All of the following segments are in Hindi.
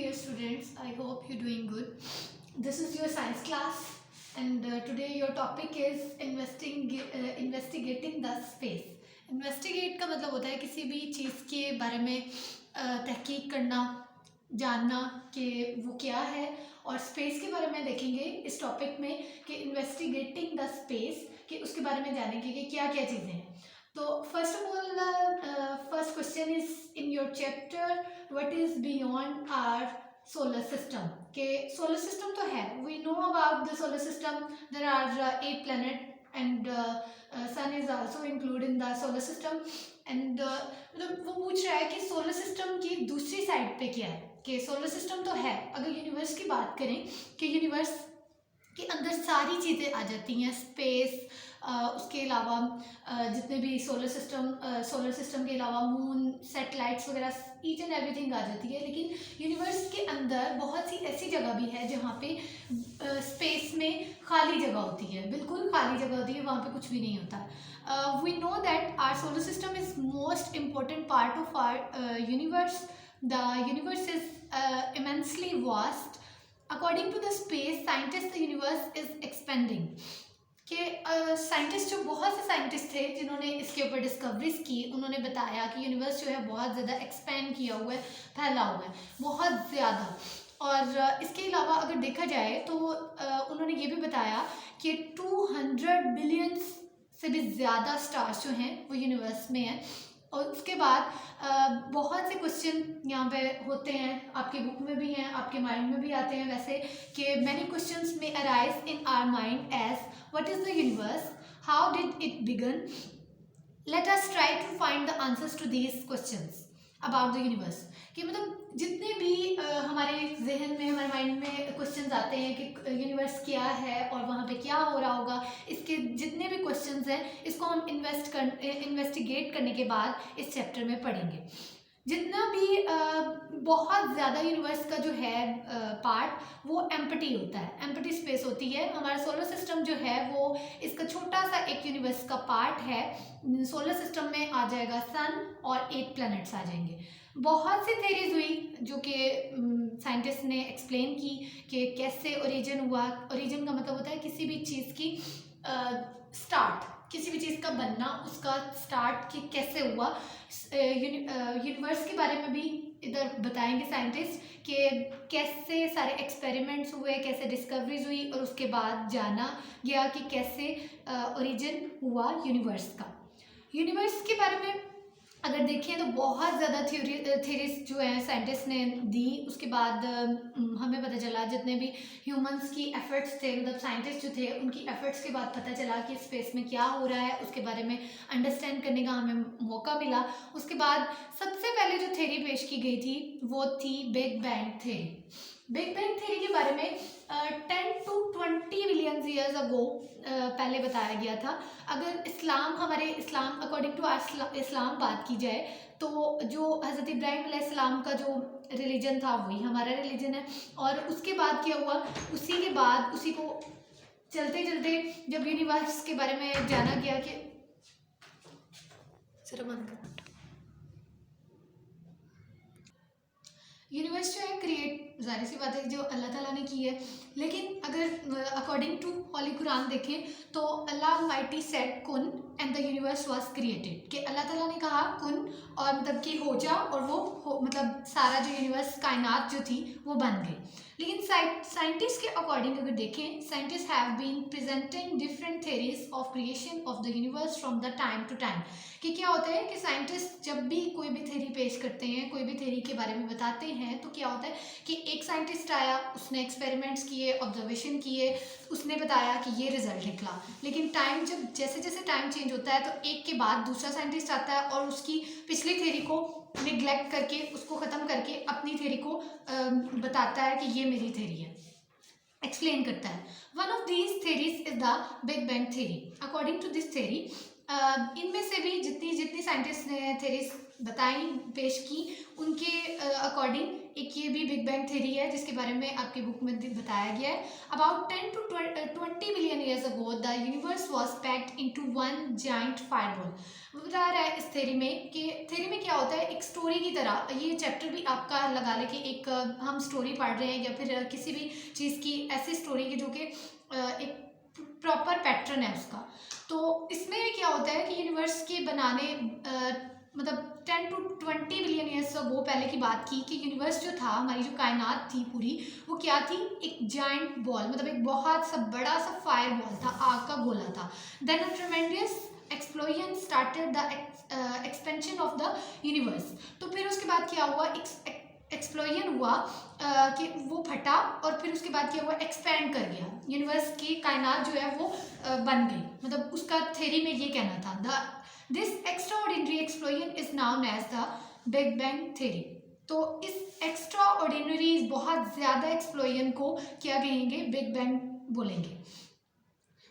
dear students. I hope you're doing good. This is your science class, and today your topic is investigating the space. Investigate का मतलब होता है किसी भी चीज़ के बारे में तहकीक करना, जानना कि वो क्या है, और स्पेस के बारे में देखेंगे इस टॉपिक में कि इन्वेस्टिगेटिंग द स्पेस, कि उसके बारे में जानेंगे कि क्या क्या चीज़ें हैं. तो first of all first question is in your chapter, what is beyond our solar system. के सोलर सिस्टम तो है, we know about the solar system. There are 8 planet and sun is also include in the solar system. And मतलब वो पूछ रहा है कि सोलर सिस्टम की दूसरी साइड पे क्या है. कि सोलर सिस्टम तो है, अगर यूनिवर्स की बात करें कि यूनिवर्स के अंदर सारी चीज़ें आ जाती हैं, स्पेस, उसके अलावा जितने भी सोलर सिस्टम के अलावा मून, सैटेलाइट्स वगैरह, ईच एंड एवरीथिंग आ जाती है. लेकिन यूनिवर्स के अंदर बहुत सी ऐसी जगह भी है जहाँ पे स्पेस में खाली जगह होती है, बिल्कुल खाली जगह होती है, वहाँ पे कुछ भी नहीं होता. We know that our solar system is most important part of our universe. The universe is immensely vast. According to the space scientists, the universe is expanding. कि साइंटिस्ट जो बहुत से साइंटिस्ट थे जिन्होंने इसके ऊपर डिस्कवरीज की, उन्होंने बताया कि यूनिवर्स जो है बहुत ज़्यादा एक्सपेंड किया हुआ है, फैला हुआ है बहुत ज़्यादा. और इसके अलावा अगर देखा जाए तो उन्होंने ये भी बताया कि 200 बिलियंस से भी ज़्यादा स्टार्स जो हैं वो यूनिवर्स में हैं. और उसके बाद बहुत से क्वेश्चन यहाँ पे होते हैं, आपकी बुक में भी हैं, आपके माइंड में भी आते हैं वैसे, कि मैनी क्वेश्चंस में arise in our mind as what is the universe, how did it begin. Let us try to find the answers to these questions about the universe. कि मतलब जितने भी हमारे जहन में, हमारे माइंड में क्वेश्चंस आते हैं कि यूनिवर्स क्या है और वहाँ पे क्या हो रहा होगा, इसके जितने भी क्वेश्चंस हैं इसको हम इन्वेस्टिगेट करने के बाद इस चैप्टर में पढ़ेंगे. जितना भी बहुत ज़्यादा यूनिवर्स का जो है पार्ट, वो एम्प्टी होता है, एम्प्टी स्पेस होती है. हमारा सोलर सिस्टम जो है वो इसका छोटा सा एक यूनिवर्स का पार्ट है. सोलर सिस्टम में आ जाएगा सन और 8 प्लैनेट्स आ जाएंगे. बहुत सी थेरीज हुई जो कि साइंटिस्ट ने एक्सप्लेन की कि कैसे ओरिजिन हुआ. ओरिजिन का मतलब होता है किसी भी चीज़ की स्टार्ट, किसी भी चीज़ का बनना, उसका स्टार्ट कि कैसे हुआ. यूनिवर्स के बारे में भी इधर बताएंगे साइंटिस्ट कि कैसे सारे एक्सपेरिमेंट्स हुए, कैसे डिस्कवरीज हुई, और उसके बाद जाना गया कि कैसे ओरिजिन हुआ यूनिवर्स का. यूनिवर्स के बारे में अगर देखें तो बहुत ज़्यादा थ्योरीज जो है साइंटिस्ट ने दी. उसके बाद हमें पता चला, जितने भी ह्यूमंस की एफर्ट्स थे, मतलब साइंटिस्ट जो थे उनकी एफर्ट्स के बाद पता चला कि स्पेस में क्या हो रहा है, उसके बारे में अंडरस्टैंड करने का हमें मौका मिला. उसके बाद सबसे पहले जो थ्योरी पेश की गई थी वो थी big bang theory. Big bang theory के बारे में 10 to 20 बिलियन ईयर्स अगो पहले बताया गया था. अगर हमारे इस्लाम, अकॉर्डिंग टू आर इस्लाम बात की जाए तो जो हज़रत इब्राहीम अलैहिस्सलाम का जो रिलीजन था वही हमारा रिलीजन है. और उसके बाद क्या हुआ, उसी के बाद उसी को चलते चलते जब यूनिवर्स के बारे में जाना गया कि यूनिवर्स जो है क्रिएट, जाहिर सी बात है जो अल्लाह ताला ने की है. लेकिन अगर अकॉर्डिंग टू होली कुरान देखें तो अल्लाह अलमाइटी सेड कुन and the universe was created. कि अल्लाह ताला ने कहा कुन, और मतलब कि हो जा, और वो मतलब सारा जो यूनिवर्स, कायनात जो थी वो बन गई. लेकिन साइंटिस्ट के अकॉर्डिंग अगर देखें, scientist have been presenting different theories of creation of the universe from the time to time. कि क्या होता है कि साइंटिस्ट जब भी कोई भी थेरी पेश करते हैं, कोई भी थेरी के बारे में बताते हैं, तो क्या होता है कि एक साइंटिस्ट आया, उसने एक्सपेरिमेंट्स किए, ऑब्जर्वेशन किए, उसने बताया कि ये रिजल्ट निकला. लेकिन टाइम जब जैसे जैसे टाइम चेंज होता है तो एक के बाद दूसरा साइंटिस्ट आता है और उसकी पिछली थेरी को निगलेक्ट करके, उसको ख़त्म करके अपनी थेरी को बताता है कि ये मेरी थेरी है, एक्सप्लेन करता है. One of these theories is the big bang theory. According to this theory इनमें से भी जितनी जितनी साइंटिस्ट ने थेरीज बताई, पेश की, उनके अकॉर्डिंग एक ये भी बिग बैंग थ्योरी है जिसके बारे में आपकी बुक में बताया गया है। About 10 to 20 billion years ago the universe was packed into one giant fireball. वो बता रहा है इस थ्योरी में कि थ्योरी में क्या होता है, एक स्टोरी की तरह, ये चैप्टर भी आपका लगा ले कि एक हम स्टोरी पढ़ रहे हैं या फिर किसी भी चीज़ की ऐसी स्टोरी की जो कि एक प्रॉपर पैटर्न है उसका। तो इसमें क्या होता है कि यूनिवर्स के बनाने मतलब 10 to 20 बिलियन ईयर्स अगो पहले की बात की कि यूनिवर्स जो था, हमारी जो कायनात थी पूरी, वो क्या थी, एक जाइंट बॉल, मतलब एक बहुत सा बड़ा सा फायर बॉल था, आग का गोला था। Then a tremendous explosion started the expansion of the universe. तो फिर उसके बाद क्या हुआ, एक्सप्लोजन हुआ कि वो फटा और फिर उसके बाद क्या हुआ, एक्सपैंड कर गया यूनिवर्स की कायनात जो है वो बन गई। मतलब उसका थ्योरी में ये कहना था, the this extraordinary explosion is known as the big bang theory. तो इस एक्स्ट्राऑर्डिनरी, बहुत ज़्यादा एक्सप्लोजन को क्या कहेंगे, बिग बैंग बोलेंगे।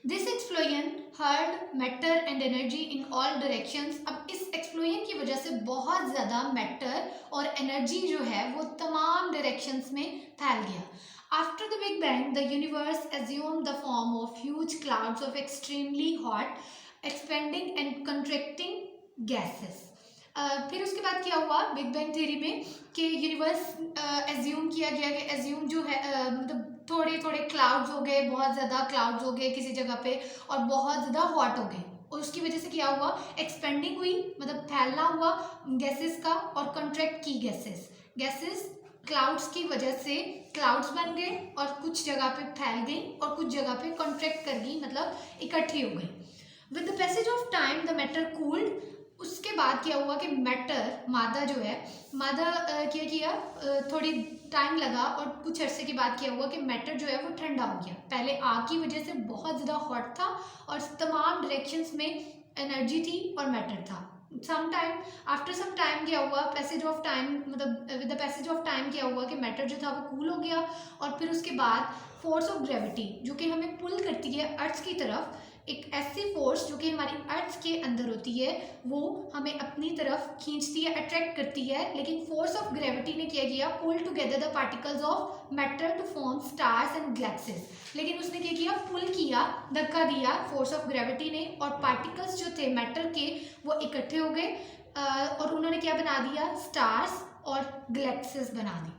This explosion hurled matter and energy in all directions. अब इस एक्सप्लोजन की वजह से बहुत ज़्यादा मैटर और एनर्जी जो है वो तमाम डायरेक्शंस में फैल गया। After the Big Bang, the universe assumed the form of huge clouds of extremely hot, expanding and contracting gases. फिर उसके बाद क्या हुआ बिग बैंग थ्योरी में कि यूनिवर्स एज्यूम किया गया कि एज्यूम जो है मतलब थोड़े थोड़े क्लाउड्स हो गए, बहुत ज़्यादा क्लाउड्स हो गए किसी जगह पे और बहुत ज़्यादा हॉट हो गए, और उसकी वजह से क्या हुआ, एक्सपेंडिंग हुई, मतलब फैलना हुआ गैसेस का, और कंट्रैक्ट की गैसेस क्लाउड्स की वजह से क्लाउड्स बन गए और कुछ जगह पे फैल गई और कुछ जगह पे कॉन्ट्रैक्ट कर गई, मतलब इकट्ठी हो गई। With the passage of time the matter cooled. उसके बाद क्या हुआ कि मैटर, मादा जो है, मादा क्या किया, थोड़ी टाइम लगा और कुछ अरसे के बाद क्या हुआ कि मैटर जो है वो ठंडा हो गया। पहले आग की वजह से बहुत ज़्यादा हॉट था और तमाम डायरेक्शंस में एनर्जी थी और मैटर था। Some time after some time क्या हुआ, पैसेज ऑफ टाइम, मतलब with the passage of time क्या हुआ कि मैटर जो था वो कूल हो गया, और फिर उसके बाद फोर्स ऑफ ग्रेविटी जो कि हमें पुल करती है अर्थ की तरफ, एक ऐसी फोर्स जो कि हमारी अर्थ के अंदर होती है, वो हमें अपनी तरफ खींचती है, अट्रैक्ट करती है, लेकिन फोर्स ऑफ ग्रेविटी ने क्या किया, pull together the particles of matter to form stars and galaxies. लेकिन उसने क्या किया, पुल किया, धक्का दिया फोर्स ऑफ ग्रेविटी ने, और पार्टिकल्स जो थे मैटर के वो इकट्ठे हो गए और उन्होंने क्या बना दिया, स्टार्स और गैलेक्सीज बना दी।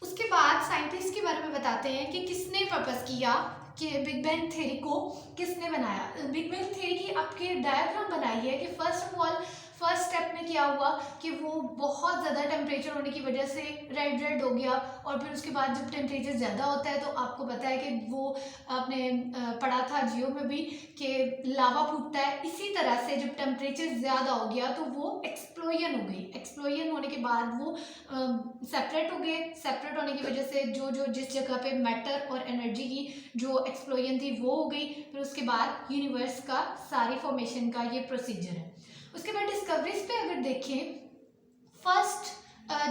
उसके बाद साइंटिस्ट के बारे में बताते हैं कि किसने प्रपोज किया कि बिग बैंग थ्योरी को किसने बनाया। बिग बैंग थ्योरी की आपके डायग्राम बनाई है कि first of all first step में क्या हुआ कि वो बहुत ज़्यादा टेम्परेचर होने की वजह से रेड हो गया, और फिर उसके बाद जब टेम्परेचर ज़्यादा होता है तो आपको पता है कि वो आपने पढ़ा था जियो में भी कि लावा फूटता है। इसी तरह से जब टेम्परेचर ज़्यादा हो गया तो वो एक्सप्लोजन हो गई। एक्सप्लोजन होने के बाद वो सेपरेट हो गए। सेपरेट होने की वजह से जो जो जिस जगह पे मैटर और एनर्जी की जो एक्सप्लोजन थी वो हो गई। फिर उसके बाद यूनिवर्स का सारी फॉर्मेशन का ये प्रोसीजर है। उसके बाद डिस्कवरीज पे अगर देखें, फर्स्ट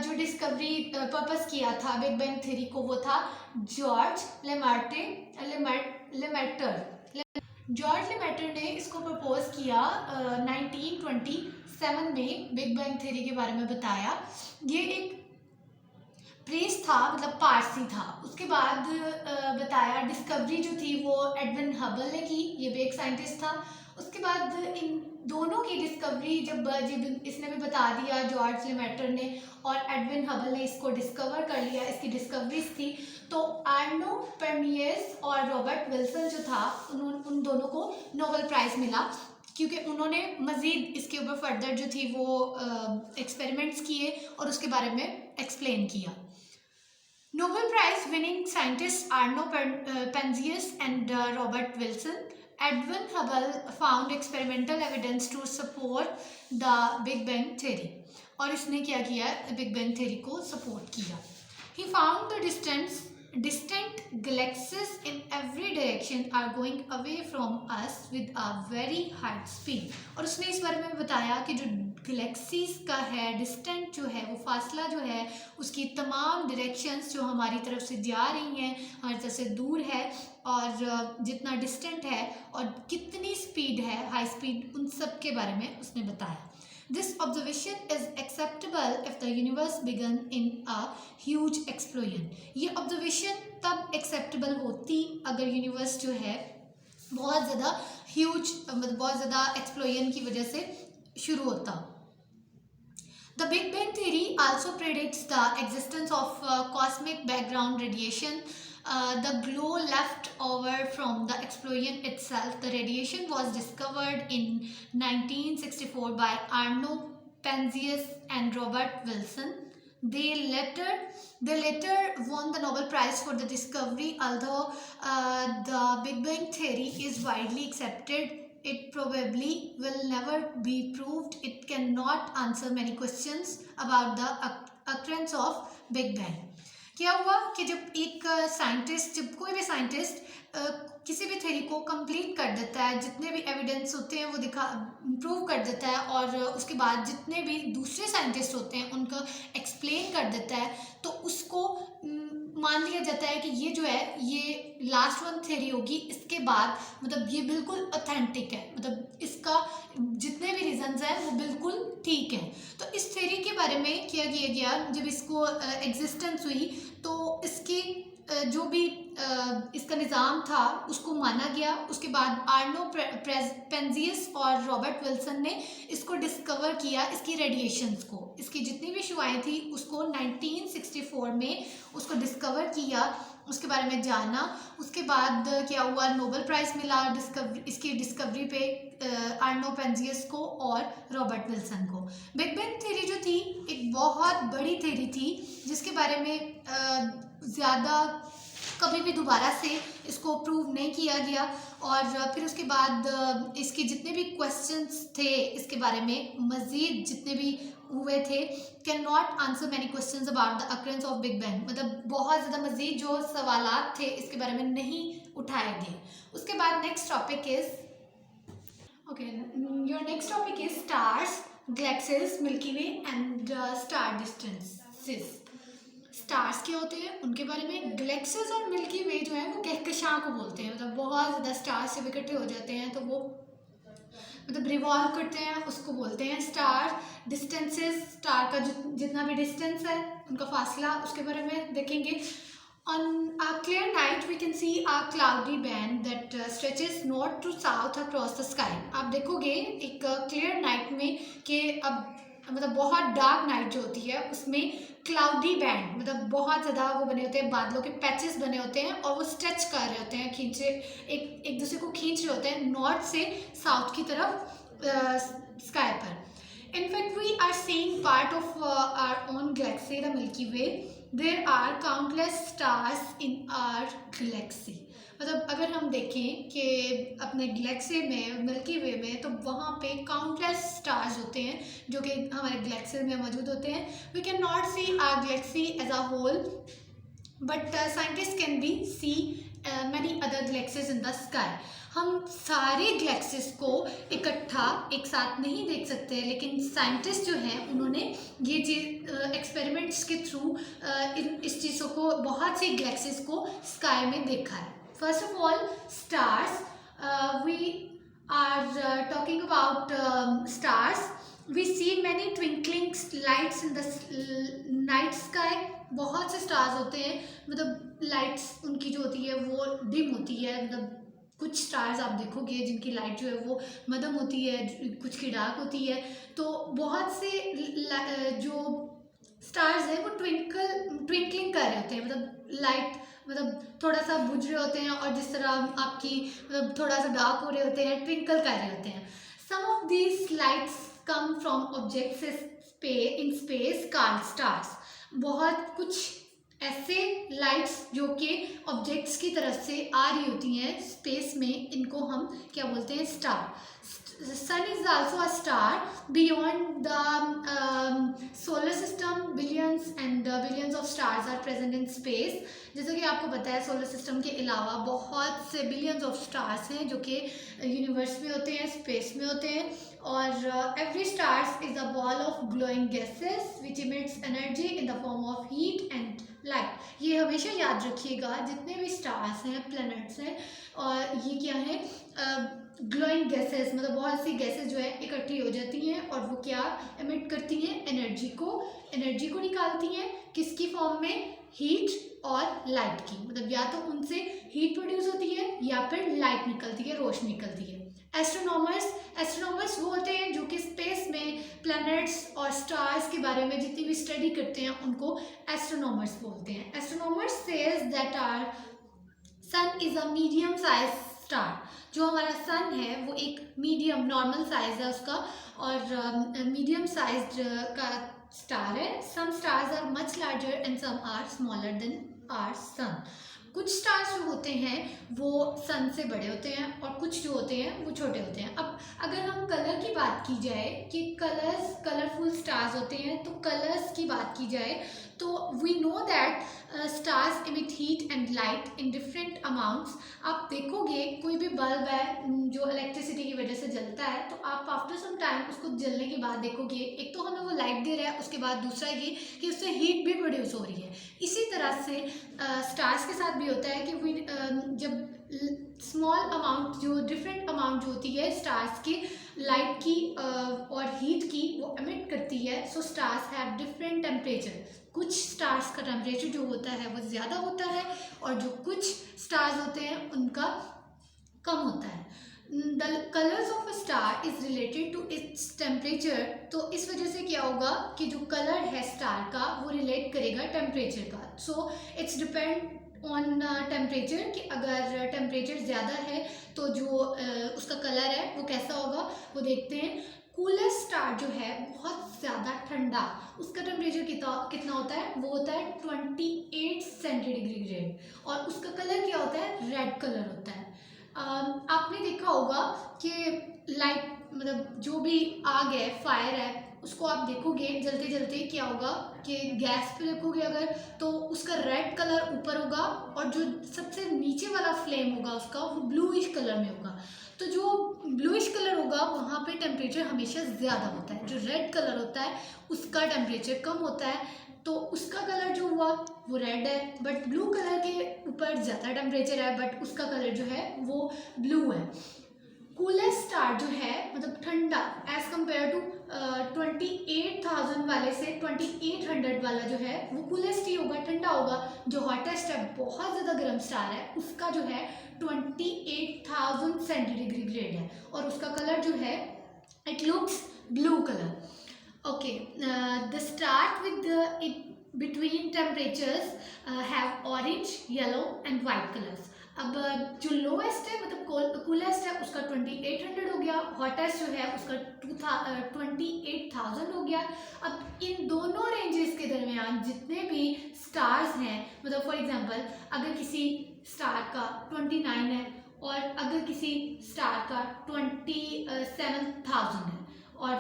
जो डिस्कवरी पर्पस किया था बिग बैंग थ्योरी को वो था जॉर्ज लेमैटर। जॉर्ज लेमैटर ने इसको प्रपोज किया 1927 में, बिग बैंग थ्योरी के बारे में बताया। ये एक प्रीस्ट था, मतलब पारसी था। उसके बाद बताया डिस्कवरी जो थी वो एडविन हबल ने की, ये भी एक साइंटिस्ट था। उसके बाद इन दोनों की डिस्कवरी जब इसने भी बता दिया, जॉर्ज लेमैटर ने और एडविन हबल ने इसको डिस्कवर कर लिया, इसकी डिस्कवरीज थी, तो आर्नो परमियस और रॉबर्ट विल्सन जो था उन दोनों को नोबेल प्राइज़ मिला, क्योंकि उन्होंने मज़ीद इसके ऊपर फर्दर जो थी वो एक्सपेरिमेंट्स किए और उसके बारे में एक्सप्लेन किया। Nobel Prize winning scientists Arno Penzias and Robert Wilson. Edwin Hubble found experimental evidence to support the Big Bang theory. और इसने क्या किया, बिग बैंग थ्योरी को सपोर्ट किया। He found the distance Distant galaxies in every direction are going away from us with a very high speed. और उसने इस बारे में बताया कि जो गैलेक्सीज का है डिस्टेंट जो है वो फासला जो है उसकी तमाम डायरेक्शंस जो हमारी तरफ से जा रही हैं हमारी तरफ से दूर है और जितना डिस्टेंट है और कितनी स्पीड है हाई स्पीड उन सब के बारे में उसने बताया. This observation is acceptable if the universe began in a huge explosion. ये observation तब acceptable होती अगर यूनिवर्स जो है बहुत ज़्यादा huge मतलब बहुत ज़्यादा explosion की वजह से शुरू होता. The Big Bang theory also predicts the existence of cosmic background radiation. The glow left over from the explosion itself. The radiation was discovered in 1964 by Arno Penzias and Robert Wilson. They later won the Nobel Prize for the discovery. Although the Big Bang theory is widely accepted, it probably will never be proved. It cannot answer many questions about the occurrence of Big Bang. क्या हुआ कि जब कोई भी साइंटिस्ट किसी भी थ्योरी को कंप्लीट कर देता है, जितने भी एविडेंस होते हैं वो प्रूव कर देता है और उसके बाद जितने भी दूसरे साइंटिस्ट होते हैं उनको एक्सप्लेन कर देता है, तो उसको मान लिया जाता है कि ये जो है ये लास्ट वन थ्योरी होगी. इसके बाद मतलब ये बिल्कुल ऑथेंटिक है, मतलब इसका जितने भी रीजंस हैं वो बिल्कुल ठीक है. तो इस थ्योरी के बारे में क्या किया गया, जब इसको एग्जिस्टेंस हुई तो इसकी जो भी इसका निज़ाम था उसको माना गया. उसके बाद आर्नो पेंजियस और रॉबर्ट विल्सन ने इसको डिस्कवर किया, इसकी रेडिएशंस को, इसकी जितनी भी शुआएं थी उसको 1964 में उसको डिस्कवर किया, उसके बारे में जाना. उसके बाद क्या हुआ, नोबेल प्राइज़ मिला इसकी डिस्कवरी पे आर्नो पेंजियस को और रॉबर्ट विल्सन को. बिग बैंग थ्योरी जो थी एक बहुत बड़ी थ्योरी थी जिसके बारे में ज़्यादा कभी भी दोबारा से इसको प्रूव नहीं किया गया. और फिर उसके बाद इसके जितने भी क्वेश्चंस थे इसके बारे में मज़ीद जितने भी हुए थे, can not answer many questions about the occurrence of big bang, मतलब बहुत ज़्यादा मज़ीद जो सवालात थे इसके बारे में नहीं उठाए गए. उसके बाद next topic is your next topic is stars, galaxies, milky way and star distances. Stars क्या होते हैं उनके बारे में, गैलेक्सीज और मिल्की वे जो है वो कहकशां को बोलते हैं, मतलब बहुत ज़्यादा स्टार्स जब इकट्ठे हो जाते हैं तो वो मतलब रिवॉल्व करते हैं, उसको बोलते हैं स्टार डिस्टेंसेस. स्टार का जितना भी डिस्टेंस है उनका फासला, उसके बारे में देखेंगे. On a clear night we can see a cloudy band that stretches north to south across the sky. आप देखोगे एक क्लियर नाइट में कि अब मतलब बहुत डार्क नाइट जो होती है उसमें क्लाउडी बैंड मतलब बहुत ज़्यादा वो बने होते हैं, बादलों के पैचेस बने होते हैं और वो स्ट्रेच कर रहे होते हैं, एक दूसरे को खींच रहे होते हैं नॉर्थ से साउथ की तरफ स्काई पर. In fact, we are seeing part of our own galaxy, the Milky Way. There are countless stars in our galaxy. मतलब अगर हम देखें कि अपने गैलेक्सी में मिल्की वे में तो वहाँ पे काउंटलेस स्टार्स होते हैं जो कि हमारे गैलेक्सी में मौजूद होते हैं. We can not see our galaxy as a whole but scientist can be see many other galaxies in the sky. हम सारे गैलेक्सीज को इकट्ठा एक साथ नहीं देख सकते, लेकिन साइंटिस्ट जो हैं उन्होंने ये चीज़ एक्सपेरिमेंट्स के थ्रू इस चीज़ों को बहुत सी गैलेक्सीज को स्काई में देखा है. First of all, stars. We are talking about stars. We see many twinkling lights in the night sky. बहुत से stars होते हैं, मतलब lights उनकी जो होती है वो dim होती है, मतलब कुछ स्टार्स आप देखोगे जिनकी लाइट जो है वो मध्यम होती है, कुछ की डार्क होती है. तो बहुत से जो स्टार्स हैं वो ट्विंकलिंग कर रहे होते हैं, मतलब लाइट मतलब थोड़ा सा बुझ रहे होते हैं और जिस तरह आपकी मतलब थोड़ा सा डार्क हो रहे होते हैं, ट्विंकल कर रहे होते हैं. Some of these lights come from objects in space called stars. बहुत कुछ ऐसे लाइट्स जो कि ऑब्जेक्ट्स की तरफ से आ रही होती हैं स्पेस में, इनको हम क्या बोलते हैं, star. Sun is also a star. Beyond the solar system, billions and billions billions of stars are present in space. जैसा कि आपको पता है सोलर सिस्टम के अलावा बहुत से बिलियंस ऑफ स्टार्स हैं जो कि यूनिवर्स में होते हैं, स्पेस में होते हैं। और every stars is a ball of glowing gases which emits energy in the form of heat and light. ये हमेशा याद रखिएगा, जितने भी स्टार्स हैं, प्लैनेट्स हैं, और ये क्या है, ग्लोइंग गैसेस, मतलब बहुत सी गैसेस जो है इकट्ठी हो जाती हैं और वो क्या एमिट करती हैं, एनर्जी को निकालती हैं। किसकी फॉर्म में, हीट और लाइट की, मतलब या तो उनसे हीट प्रोड्यूस होती है या फिर लाइट निकलती है, रोशनी निकलती है। एस्ट्रोनॉमर्स वो होते हैं जो कि स्पेस में प्लैनेट्स और स्टार्स के बारे में जितनी भी स्टडी करते हैं उनको एस्ट्रोनॉमर्स बोलते हैं। Astronomers says that our sun is a medium size star. जो हमारा सन है वो एक मीडियम नॉर्मल साइज है उसका, और मीडियम साइज का स्टार है। Some stars are much larger and some are smaller than our sun. कुछ स्टार्स जो होते हैं वो सन से बड़े होते हैं और कुछ जो होते हैं वो छोटे होते हैं। अब अगर हम कलर की बात की जाए कि कलरफुल स्टार्स होते हैं, तो कलर्स की बात की जाए तो we know that stars emit heat and light in different amounts. आप देखोगे कोई भी बल्ब है जो इलेक्ट्रिसिटी की वजह से जलता है, तो आप आफ्टर सम टाइम उसको जलने के बाद देखोगे, एक तो हमें वो लाइट दे रहा है, उसके बाद दूसरा ये कि उससे हीट भी प्रोड्यूस हो रही है। इसी तरह से स्टार्स के साथ भी होता है कि जब स्मॉल अमाउंट जो डिफरेंट अमाउंट जो होती है स्टार्स की लाइट की और हीट की वो एमिट करती है, सो स्टार्स हैव डिफरेंट टेम्परेचर। कुछ स्टार्स का टेम्परेचर जो होता है वो ज़्यादा होता है और जो कुछ स्टार्स होते हैं उनका कम होता है। The colours of a star is related to its temperature. तो इस वजह से क्या होगा कि जो कलर है स्टार का वो रिलेट करेगा टेम्परेचर का। So it's depend on temperature कि अगर टेम्परेचर ज़्यादा है तो जो उसका कलर है वो कैसा होगा, वो देखते हैं। कूलेस्ट स्टार जो है बहुत ज़्यादा ठंडा, उसका टेम्परेचर कितना होता है, वो होता है 28 सेंटीग्रेड और उसका कलर क्या होता है, रेड कलर होता है। आपने देखा होगा कि लाइट मतलब जो भी आग है, फायर है, उसको आप देखोगे जलते जलते क्या होगा कि गैस पे रखोगे अगर तो उसका रेड कलर ऊपर होगा और जो सबसे नीचे वाला फ्लेम होगा उसका वो ब्लूइश कलर में होगा। तो जो ब्लूइश कलर होगा वहाँ पे टेम्परेचर हमेशा ज़्यादा होता है। जो रेड कलर होता है उसका टेम्परेचर कम होता है, तो उसका कलर जो हुआ वो रेड है, बट ब्लू कलर के ऊपर ज़्यादा टेम्परेचर है बट उसका कलर जो है वो ब्लू है। कूलेस्ट स्टार जो है मतलब ठंडा एज कम्पेयर टू 28,000 वाले से 2800 वाला जो है वो कूलेस्ट ही होगा, ठंडा होगा। जो हॉटेस्ट है, बहुत ज़्यादा गर्म स्टार है, उसका जो है 28,000 सेंटीग्रेड है और उसका कलर जो है it looks blue colour. Okay, the start with the between temperatures have orange, yellow and white colors. अब जो लोएस्ट है मतलब कूलेस्ट है उसका 2800 हो गया, हॉटेस्ट जो है उसका 28,000 हो गया। अब इन दोनों रेंजेस के दरमियान जितने भी स्टार्स हैं, मतलब फॉर एग्जांपल अगर किसी स्टार का 29 है और अगर किसी स्टार का 27,000 है और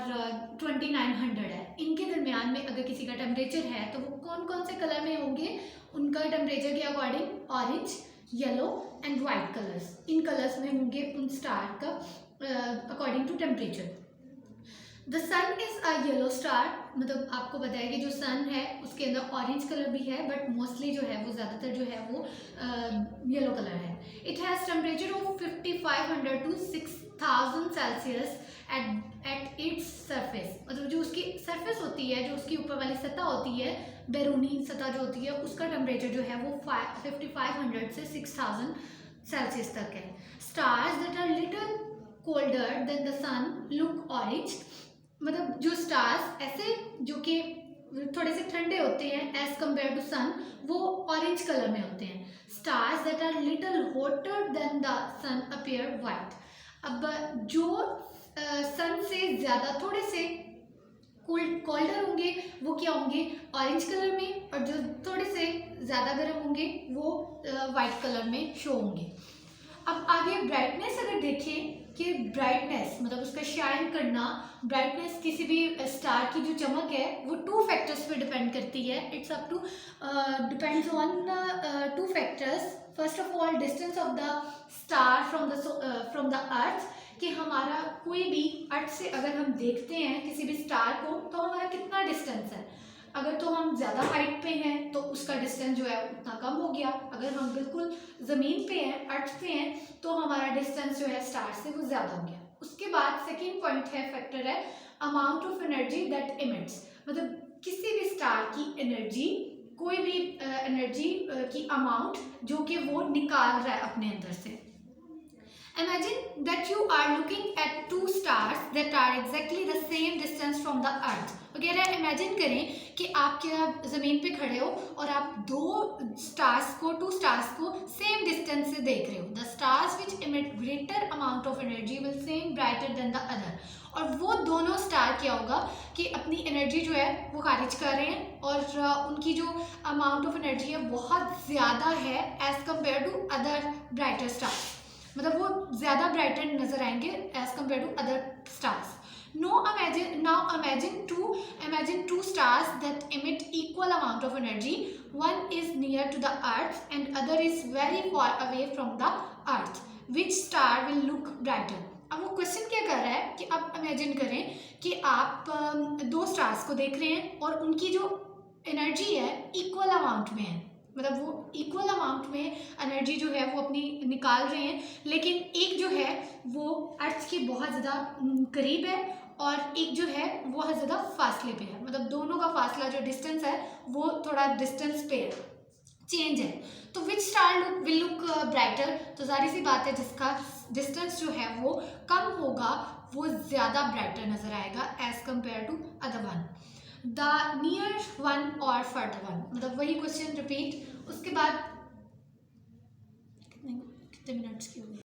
2900 है, इनके दरमियान में अगर किसी का टेम्परेचर है तो वो कौन कौन से कलर में होंगे, उनका टेम्परेचर के according orange, yellow and white colours, इन कलर्स में होंगे उन स्टार का according to temperature. The sun is a yellow star, मतलब आपको पता है कि जो सन है उसके अंदर ऑरेंज कलर भी है बट मोस्टली जो है वो ज़्यादातर जो है वो येलो कलर है। It has temperature of 5500 to 6000 Celsius at its surface, मतलब जो उसकी सरफेस होती है, जो उसकी ऊपर वाली सतह होती है, बैरूनी सतह जो होती है, उसका टेम्परेचर जो है वो 5500 से 6000 सेल्सियस तक है। Stars that are little colder than the sun look orange, मतलब जो स्टार्स ऐसे जो कि थोड़े से ठंडे होते हैं एज कम्पेयर टू सन, वो ऑरेंज कलर में होते हैं। Stars that are little hotter than the sun appear white. अब जो सन से ज़्यादा थोड़े से कोल्डर होंगे वो क्या होंगे, ऑरेंज कलर में, और जो थोड़े से ज़्यादा गर्म होंगे वो वाइट कलर में शो होंगे। अब आगे ब्राइटनेस अगर देखें कि ब्राइटनेस मतलब उसका शाइन करना, ब्राइटनेस किसी भी स्टार की जो चमक है वो 2 फैक्टर्स पे डिपेंड करती है। It's up to depends on 2 factors. First of all distance of the star from the earth, कि हमारा कोई भी अर्थ से अगर हम देखते हैं किसी भी स्टार को तो हमारा कितना डिस्टेंस है। अगर तो हम ज़्यादा हाइट पे हैं तो उसका डिस्टेंस जो है उतना कम हो गया। अगर हम बिल्कुल ज़मीन पे हैं, अर्थ पे हैं, तो हमारा डिस्टेंस जो है स्टार से वो ज़्यादा हो गया। उसके बाद सेकेंड पॉइंट है, फैक्टर है amount of energy that emits, मतलब किसी भी स्टार की एनर्जी, कोई भी एनर्जी की अमाउंट जो कि वो निकाल रहा है अपने अंदर से। Imagine that you are looking at 2 stars that are exactly the same distance from the earth. वगैरह इमेजिन करें कि आप क्या ज़मीन पे खड़े हो और आप 2 स्टार्स को सेम डिस्टेंस से देख रहे हो। The stars which emit greater amount of energy will same brighter then the other. और वो दोनों स्टार क्या होगा कि अपनी एनर्जी जो है वो खारिज कर रहे हैं और उनकी जो अमाउंट ऑफ एनर्जी है बहुत ज़्यादा है as compare to other brighter stars, मतलब वो ज़्यादा ब्राइटर नजर आएंगे as compare to other stars. Now imagine two stars that emit equal amount of energy. One is near to the earth and other is very far away from the earth. Which star will look brighter? अब वो क्वेश्चन क्या कर रहा है कि अब इमेजिन करें कि आप 2 स्टार्स को देख रहे हैं और उनकी जो एनर्जी है इक्वल अमाउंट में है, मतलब वो इक्वल अमाउंट में एनर्जी जो है वो अपनी निकाल रहे हैं, लेकिन एक जो है वो अर्थ के बहुत ज़्यादा करीब है और एक जो है वो बहुत ज़्यादा फासले पे है, मतलब दोनों का फासला जो डिस्टेंस है वो थोड़ा डिस्टेंस पे चेंज है। तो विच स्टार विल लुक ब्राइटर, तो जाहिर सी बात है जिसका डिस्टेंस जो है वो कम होगा वो ज़्यादा ब्राइटर नज़र आएगा as compare to other one. The near one और फर्दर वन, मतलब वही क्वेश्चन रिपीट। उसके बाद कितने मिनट्स की होगी।